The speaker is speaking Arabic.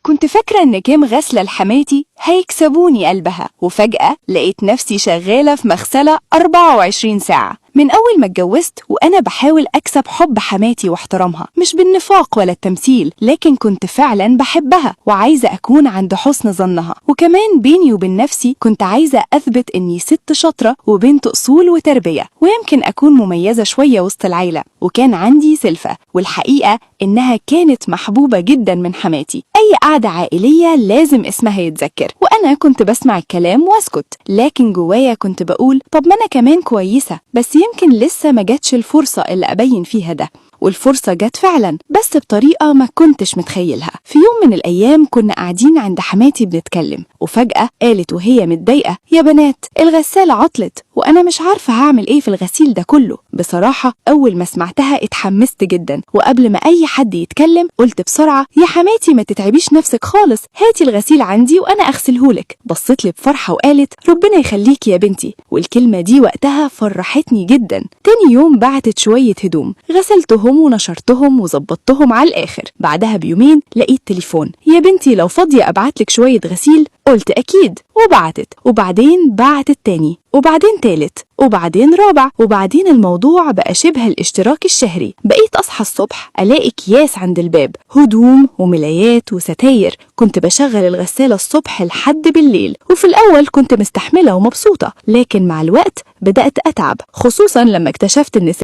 كنت فاكرة إن كام غسلة لحماتي هيكسبوني قلبها، وفجأة لقيت نفسي شغالة في مغسلة 24 ساعة. من أول ما اتجوزت وأنا بحاول أكسب حب حماتي واحترامها، مش بالنفاق ولا التمثيل، لكن كنت فعلا بحبها وعايزة أكون عند حسن ظنها. وكمان بيني وبين نفسي كنت عايزة أثبت إني ست شاطرة وبنت أصول وتربية، ويمكن أكون مميزة شوية وسط العيلة. وكان عندي سلفة، والحقيقة إنها كانت محبوبة جدا من حماتي. أي قعدة عائلية لازم اسمها يتذكر، وأنا كنت بسمع الكلام واسكت، لكن جوايا كنت بقول طب ما أنا كمان كويسة، بس يمكن لسه ما جاتش الفرصة اللي أبين فيها ده. والفرصة جت فعلا، بس بطريقة ما كنتش متخيلها. في يوم من الأيام كنا قاعدين عند حماتي بنتكلم، وفجأة قالت وهي متضايقة: يا بنات، الغسالة عطلت وأنا مش عارفة هعمل إيه في الغسيل ده كله. بصراحة أول ما سمعتها اتحمست جدا، وقبل ما أي حد يتكلم قلت بسرعة: يا حماتي ما تتعبيش نفسك خالص، هاتي الغسيل عندي وأنا أغسلهولك. بصت لي بفرحة وقالت: ربنا يخليكي يا بنتي. والكلمة دي وقتها فرحتني جدا. تاني يوم بعتت شوية هدوم، غسلتهم ونشرتهم وظبطتهم على الآخر. بعدها بيومين لقيت تليفون: يا بنتي لو فاضية أبعتلك شوية غسيل؟ قلت أكيد، وبعتت. وبعدين بعتت تاني، وبعدين تالت، وبعدين رابع، وبعدين الموضوع بقى شبه الاشتراك الشهري. بقيت أصحى الصبح ألاقي أكياس عند الباب، هدوم وملايات وستاير. كنت بشغل الغسالة الصبح لحد بالليل، وفي الأول كنت مستحملة ومبسوطة، لكن مع الوقت بدأت أتعب، خصوصا لما اكتشفت إن